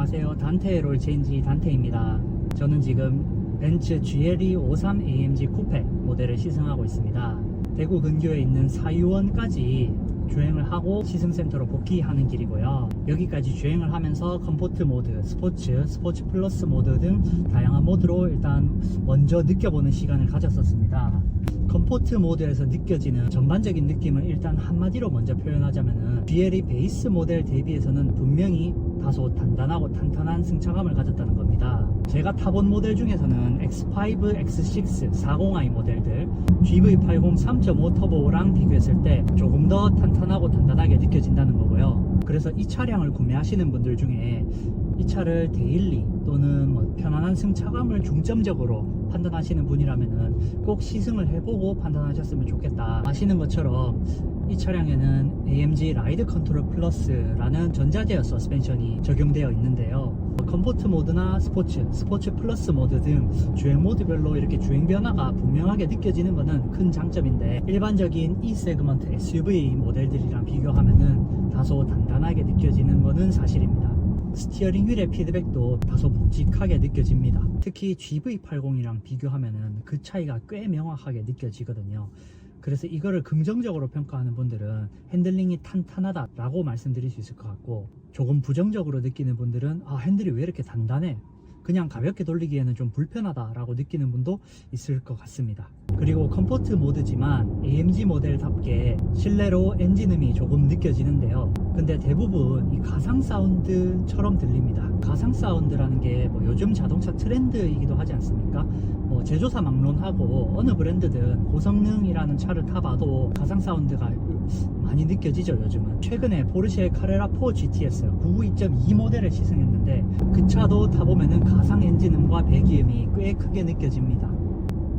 안녕하세요. 단테의 롤체인지 단테입니다. 저는 지금 벤츠 GLE 53 AMG 쿠페 모델을 시승하고 있습니다. 대구 근교에 있는 사유원까지 주행을 하고 시승센터로 복귀하는 길이고요. 여기까지 주행을 하면서 컴포트 모드, 스포츠 플러스 모드 등 다양한 모드로 일단 먼저 느껴보는 시간을 가졌었습니다. 컴포트 모드에서 느껴지는 전반적인 느낌을 일단 한마디로 먼저 표현하자면은 GLE 베이스 모델 대비해서는 분명히 다소 단단하고 탄탄한 승차감을 가졌다는 겁니다. 제가 타본 모델 중에서는 X5, X6, 40i 모델들 GV80 3.5 터보랑 비교했을 때 조금 더 탄탄하고 단단하게 느껴진다는 거고요. 그래서 이 차량을 구매하시는 분들 중에 이 차를 데일리 또는 편안한 승차감을 중점적으로 판단하시는 분이라면은 꼭 시승을 해보고 판단하셨으면 좋겠다 하시는 것처럼, 이 차량에는 AMG 라이드 컨트롤 플러스라는 전자제어 서스펜션이 적용되어 있는데요. 컴포트 모드나 스포츠 플러스 모드 등 주행 모드별로 이렇게 주행 변화가 분명하게 느껴지는 것은 큰 장점인데, 일반적인 E 세그먼트 SUV 모델들이랑 비교하면은 다소 단단하게 느껴지는 것은 사실입니다. 스티어링 휠의 피드백도 다소 묵직하게 느껴집니다. 특히 GV80이랑 비교하면은 그 차이가 꽤 명확하게 느껴지거든요. 그래서 이거를 긍정적으로 평가하는 분들은 핸들링이 탄탄하다 라고 말씀드릴 수 있을 것 같고, 조금 부정적으로 느끼는 분들은 핸들이 왜 이렇게 단단해, 그냥 가볍게 돌리기에는 좀 불편하다 라고 느끼는 분도 있을 것 같습니다. 그리고 컴포트 모드지만 AMG 모델답게 실내로 엔진음이 조금 느껴지는데요. 근데 대부분 이 가상 사운드처럼 들립니다. 가상 사운드라는 게 요즘 자동차 트렌드이기도 하지 않습니까? 제조사 막론하고 어느 브랜드든 고성능이라는 차를 타봐도 가상 사운드가 많이 느껴지죠. 요즘은 최근에 포르쉐 카레라 4 GTS 992.2 모델을 시승했는데 그 차도 타보면은 가상 엔진음과 배기음이 꽤 크게 느껴집니다.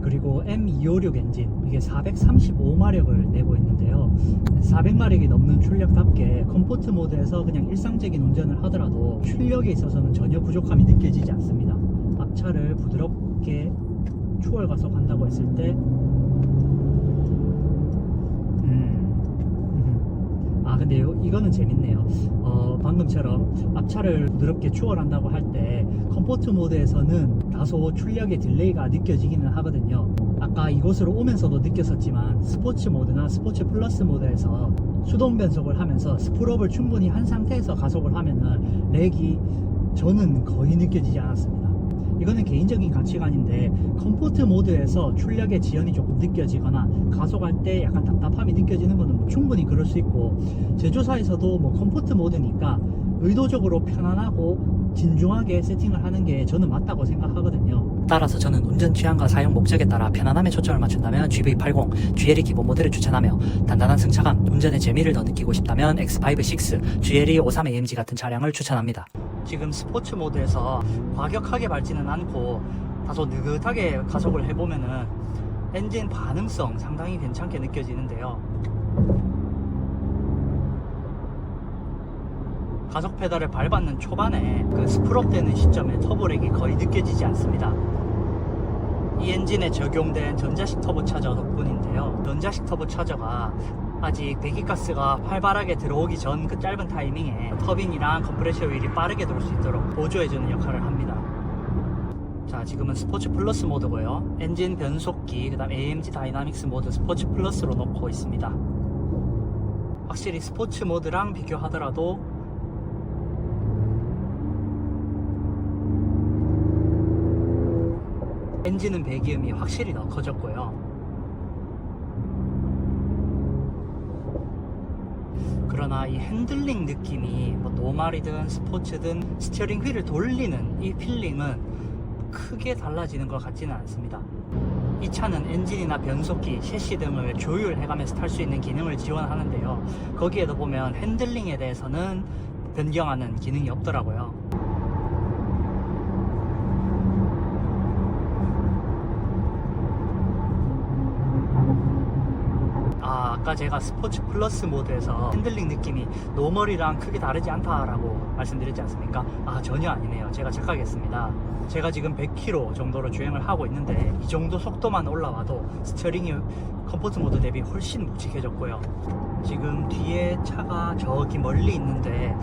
그리고 M256 엔진, 이게 435마력을 내고 있는데요. 400마력이 넘는 출력답게 컴포트 모드에서 그냥 일상적인 운전을 하더라도 출력에 있어서는 전혀 부족함이 느껴지지 않습니다. 앞차를 부드럽게 추월 가속한다고 했을 때 근데 이거는 재밌네요. 방금처럼 앞차를 부드럽게 추월한다고 할 때 컴포트 모드에서는 다소 출력의 딜레이가 느껴지기는 하거든요. 아까 이곳으로 오면서도 느꼈었지만 스포츠 모드나 스포츠 플러스 모드에서 수동 변속을 하면서 스풀업을 충분히 한 상태에서 가속을 하면은 렉이 저는 거의 느껴지지 않았습니다. 이거는 개인적인 가치관인데, 컴포트 모드에서 출력의 지연이 조금 느껴지거나 가속할 때 약간 답답함이 느껴지는 것은 충분히 그럴 수 있고, 제조사에서도 컴포트 모드니까 의도적으로 편안하고 진중하게 세팅을 하는 게 저는 맞다고 생각하거든요. 따라서 저는 운전 취향과 사용 목적에 따라 편안함에 초점을 맞춘다면 GV80, GLE 기본 모델을 추천하며, 단단한 승차감, 운전의 재미를 더 느끼고 싶다면 X5, 6, GLE 53 AMG 같은 차량을 추천합니다. 지금 스포츠 모드에서 과격하게 밟지는 않고 다소 느긋하게 가속을 해보면은 엔진 반응성 상당히 괜찮게 느껴지는데요. 가속 페달을 밟았는 초반에 그 스풀업 되는 시점에 터보렉이 거의 느껴지지 않습니다. 이 엔진에 적용된 전자식 터보 차저 덕분인데요. 전자식 터보 차저가 아직 배기가스가 활발하게 들어오기 전 그 짧은 타이밍에 터빈이랑 컴프레셔 휠이 빠르게 돌 수 있도록 보조해주는 역할을 합니다. 자, 지금은 스포츠 플러스 모드고요. 엔진 변속기, 그 다음 AMG 다이나믹스 모드 스포츠 플러스로 놓고 있습니다. 확실히 스포츠 모드랑 비교하더라도 엔진은 배기음이 확실히 더 커졌고요. 그러나 이 핸들링 느낌이 노말이든 스포츠든 스티어링 휠을 돌리는 이 필링은 크게 달라지는 것 같지는 않습니다. 이 차는 엔진이나 변속기, 셰시 등을 조율해가면서 탈 수 있는 기능을 지원하는데요. 거기에도 보면 핸들링에 대해서는 변경하는 기능이 없더라고요. 아까 제가 스포츠 플러스 모드에서 핸들링 느낌이 노멀이랑 크게 다르지 않다라고 말씀드렸지 않습니까? 전혀 아니네요. 제가 착각했습니다. 제가 지금 100km 정도로 주행을 하고 있는데 이 정도 속도만 올라와도 스티어링이 컴포트 모드 대비 훨씬 묵직해졌고요. 지금 뒤에 차가 저기 멀리 있는데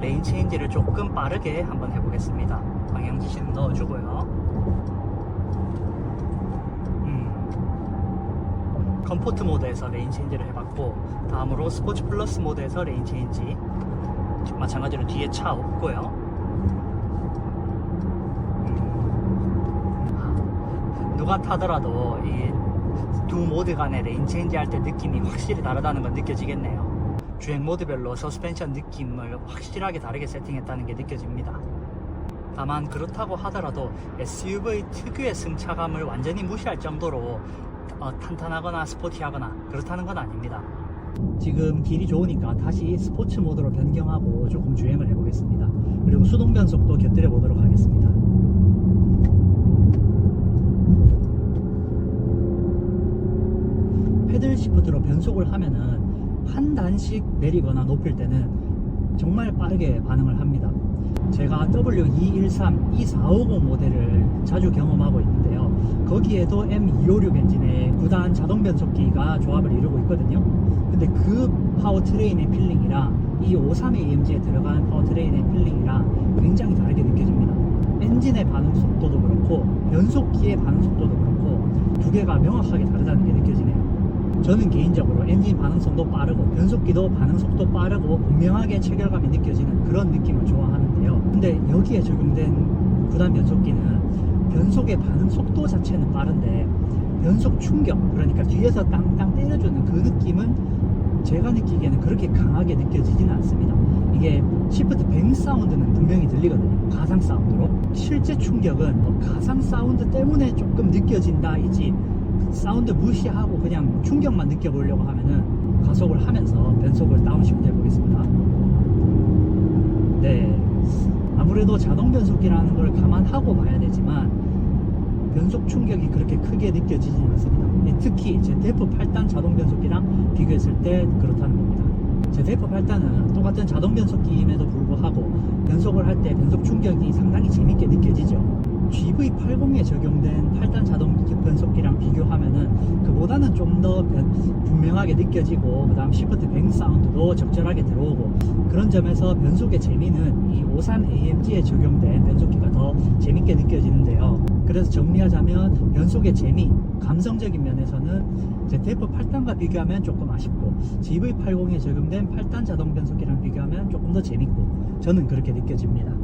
레인 체인지를 조금 빠르게 한번 해보겠습니다. 방향 지시는 넣어주고요. 컴포트 모드에서 레인 체인지를 해봤고, 다음으로 스포츠 플러스 모드에서 레인 체인지. 마찬가지로 뒤에 차 없고요. 누가 타더라도 이 두 모드 간의 레인 체인지 할 때 느낌이 확실히 다르다는 건 느껴지겠네요. 주행 모드별로 서스펜션 느낌을 확실하게 다르게 세팅했다는 게 느껴집니다. 다만 그렇다고 하더라도 SUV 특유의 승차감을 완전히 무시할 정도로 탄탄하거나 스포티하거나 그렇다는 건 아닙니다. 지금 길이 좋으니까 다시 스포츠 모드로 변경하고 조금 주행을 해보겠습니다. 그리고 수동 변속도 곁들여 보도록 하겠습니다. 패들 시프트로 변속을 하면은 한 단씩 내리거나 높일 때는 정말 빠르게 반응을 합니다. 제가 W213, E450 모델을 자주 경험하고 있는데요. 거기에도 M256 엔진의 9단 자동 변속기가 조합을 이루고 있거든요. 근데 그 파워트레인의 필링이랑 이 53AMG에 들어간 파워트레인의 필링이랑 굉장히 다르게 느껴집니다. 엔진의 반응 속도도 그렇고 변속기의 반응 속도도 그렇고 두 개가 명확하게 다르다는 게 느껴지네요. 저는 개인적으로 엔진 반응성도 빠르고 변속기도 반응속도 빠르고 분명하게 체결감이 느껴지는 그런 느낌을 좋아하는데요. 근데 여기에 적용된 9단 변속기는 변속의 반응 속도 자체는 빠른데 변속 충격, 그러니까 뒤에서 땅땅 때려주는 그 느낌은 제가 느끼기에는 그렇게 강하게 느껴지지는 않습니다. 이게 시프트 뱅 사운드는 분명히 들리거든요. 가상 사운드로. 실제 충격은 가상 사운드 때문에 조금 느껴진다이지 사운드 무시하고 그냥 충격만 느껴보려고 하면은 가속을 하면서 변속을 다운시프트 해보겠습니다. 네, 아무래도 자동 변속기라는 걸 감안하고 봐야 되지만 변속 충격이 그렇게 크게 느껴지지는 않습니다. 특히 ZF 8단 자동 변속기랑 비교했을 때 그렇다는 겁니다. ZF 8단은 똑같은 자동 변속기임에도 불구하고 변속을 할 때 변속 충격이 상당히 재밌게 느껴지죠. GV80에 적용된 8단 자동 변속기랑 비교하면은 그보다는 좀 더 분명하게 느껴지고, 그 다음 시프트 뱅 사운드도 적절하게 들어오고, 그런 점에서 변속의 재미는 이 53AMG에 적용된 변속기가 더 재밌게 느껴지는데요. 그래서 정리하자면 변속의 재미, 감성적인 면에서는 ZF 8단과 비교하면 조금 아쉽고, GV80에 적용된 8단 자동 변속기랑 비교하면 조금 더 재밌고, 저는 그렇게 느껴집니다.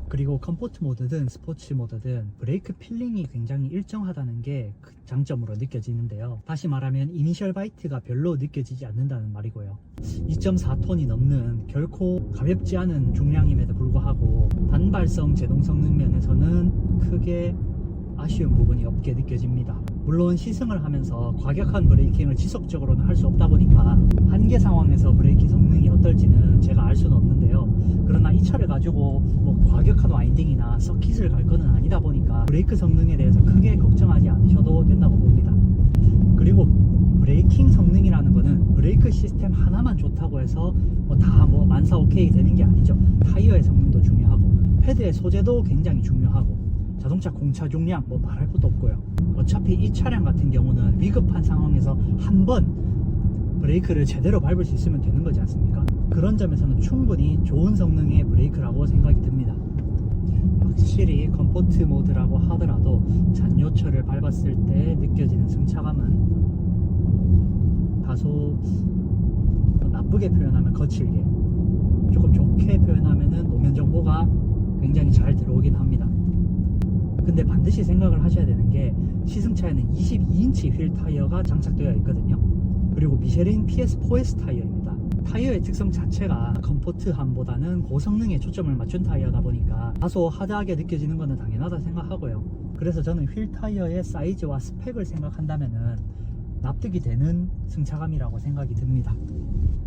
그리고 컴포트 모드든 스포츠 모드든 브레이크 필링이 굉장히 일정하다는 게 그 장점으로 느껴지는데요. 다시 말하면 이니셜 바이트가 별로 느껴지지 않는다는 말이고요. 2.4톤이 넘는 결코 가볍지 않은 중량임에도 불구하고 단발성 제동 성능 면에서는 크게 아쉬운 부분이 없게 느껴집니다. 물론 시승을 하면서 과격한 브레이킹을 지속적으로는 할 수 없다 보니까 한계 상황에서 브레이킹 성능이 어떨지는 제가 알 수는 없는데요. 그러나 이 차를 가지고 과격한 와인딩이나 서킷을 갈 거는 아니다 보니까 브레이크 성능에 대해서 크게 걱정하지 않으셔도 된다고 봅니다. 그리고 브레이킹 성능이라는 거는 브레이크 시스템 하나만 좋다고 해서 다 만사 오케이 되는 게 아니죠. 타이어의 성능도 중요하고 패드의 소재도 굉장히 중요하고 자동차 공차 중량 말할 것도 없고요. 어차피 이 차량 같은 경우는 위급한 상황에서 한 번 브레이크를 제대로 밟을 수 있으면 되는 거지 않습니까? 그런 점에서는 충분히 좋은 성능의 브레이크라고 생각이 듭니다. 확실히 컴포트 모드라고 하더라도 잔요철을 밟았을 때 느껴지는 승차감은 다소 나쁘게 표현하면 거칠게, 조금 좋게 표현하면은 노면 정보가 굉장히 잘 들어오긴 합니다. 근데 반드시 생각을 하셔야 되는 게 시승차에는 22인치 휠 타이어가 장착되어 있거든요. 그리고 미쉐린 PS4S 타이어입니다. 타이어의 특성 자체가 컴포트함보다는 고성능에 초점을 맞춘 타이어다 보니까 다소 하드하게 느껴지는 것은 당연하다 생각하고요. 그래서 저는 휠 타이어의 사이즈와 스펙을 생각한다면은 납득이 되는 승차감이라고 생각이 듭니다.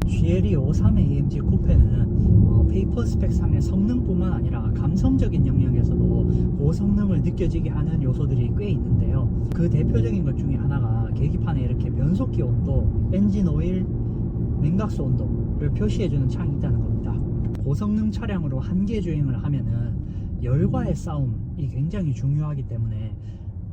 GLE 53AMG 쿠페는 페이퍼 스펙상의 성능뿐만 아니라 감성적인 영역에서도 고성능을 느껴지게 하는 요소들이 꽤 있는데요. 그 대표적인 것 중에 하나가 계기판에 이렇게 변속기 온도, 엔진 오일, 냉각수 온도를 표시해주는 창이 있다는 겁니다. 고성능 차량으로 한계 주행을 하면은 열과의 싸움이 굉장히 중요하기 때문에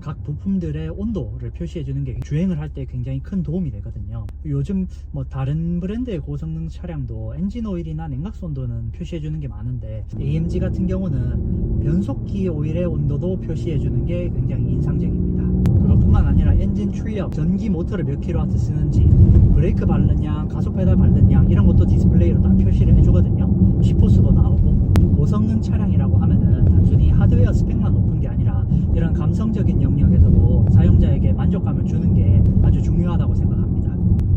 각 부품들의 온도를 표시해 주는 게 주행을 할 때 굉장히 큰 도움이 되거든요. 요즘 뭐 다른 브랜드의 고성능 차량도 엔진 오일이나 냉각수 온도는 표시해 주는 게 많은데 AMG 같은 경우는 변속기 오일의 온도도 표시해 주는 게 굉장히 인상적입니다. 그것뿐만 아니라 엔진 출력, 전기 모터를 몇 킬로와트 쓰는지, 브레이크 밟는 양, 가속 페달 밟는 양 이런 것도 디스플레이로 다 표시를 해주거든요. 시포수도 나오고. 고성능 차량이라고 하면은 단순히 하드웨어 스펙만 높은 게 아니라 이런 감성적인 영역에서도 사용자에게 만족감을 주는 게 아주 중요하다고 생각합니다.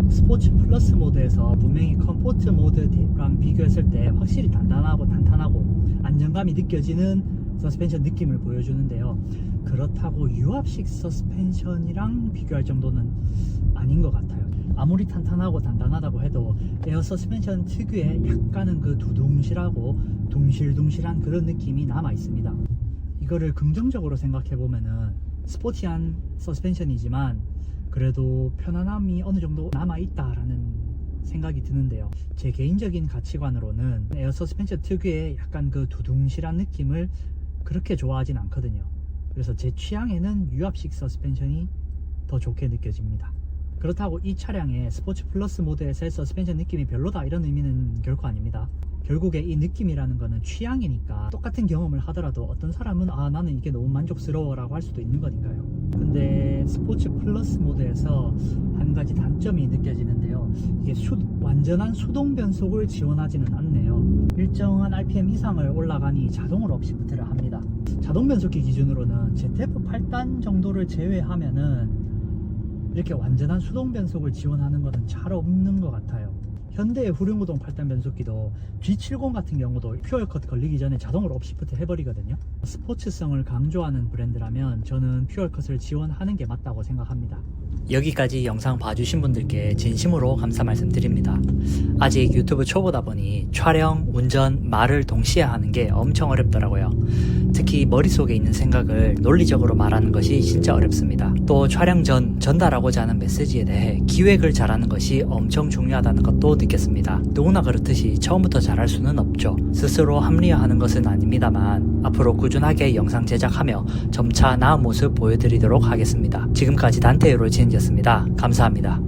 스포츠 플러스 모드에서 분명히 컴포트 모드랑 비교했을 때 확실히 단단하고 안정감이 느껴지는 서스펜션 느낌을 보여주는데요. 그렇다고 유압식 서스펜션이랑 비교할 정도는 아닌 것 같아요. 아무리 탄탄하고 단단하다고 해도 에어 서스펜션 특유의 약간은 그 두둥실하고 둥실둥실한 그런 느낌이 남아 있습니다. 이거를 긍정적으로 생각해 보면은 스포티한 서스펜션이지만 그래도 편안함이 어느 정도 남아 있다라는 생각이 드는데요. 제 개인적인 가치관으로는 에어 서스펜션 특유의 약간 그 두둥실한 느낌을 그렇게 좋아하진 않거든요. 그래서 제 취향에는 유압식 서스펜션이 더 좋게 느껴집니다. 그렇다고 이 차량의 스포츠 플러스 모드에서의 서스펜션 느낌이 별로다 이런 의미는 결코 아닙니다. 결국에 이 느낌이라는 거는 취향이니까 똑같은 경험을 하더라도 어떤 사람은 나는 이게 너무 만족스러워 라고 할 수도 있는 거니까요. 근데 스포츠 플러스 모드에서 한 가지 단점이 느껴지는데요. 이게 완전한 수동 변속을 지원하지는 않네요. 일정한 RPM 이상을 올라가니 자동으로 업시프트를 합니다. 자동 변속기 기준으로는 ZF 8단 정도를 제외하면은 이렇게 완전한 수동 변속을 지원하는 것은 잘 없는 것 같아요. 현대의 후륜구동 8단 변속기도 G70 같은 경우도 퓨얼컷 걸리기 전에 자동으로 업시프트 해버리거든요. 스포츠성을 강조하는 브랜드라면 저는 퓨얼컷을 지원하는 게 맞다고 생각합니다. 여기까지 영상 봐주신 분들께 진심으로 감사 말씀드립니다. 아직 유튜브 초보다 보니 촬영, 운전, 말을 동시에 하는 게 엄청 어렵더라고요. 특히 머릿속에 있는 생각을 논리적으로 말하는 것이 진짜 어렵습니다. 또 촬영 전 전달하고자 하는 메시지에 대해 기획을 잘하는 것이 엄청 중요하다는 것도 느꼈습니다. 누구나 그렇듯이 처음부터 잘할 수는 없죠. 스스로 합리화하는 것은 아닙니다만 앞으로 꾸준하게 영상 제작하며 점차 나은 모습 보여드리도록 하겠습니다. 지금까지 단테유로진이었습니다. 감사합니다.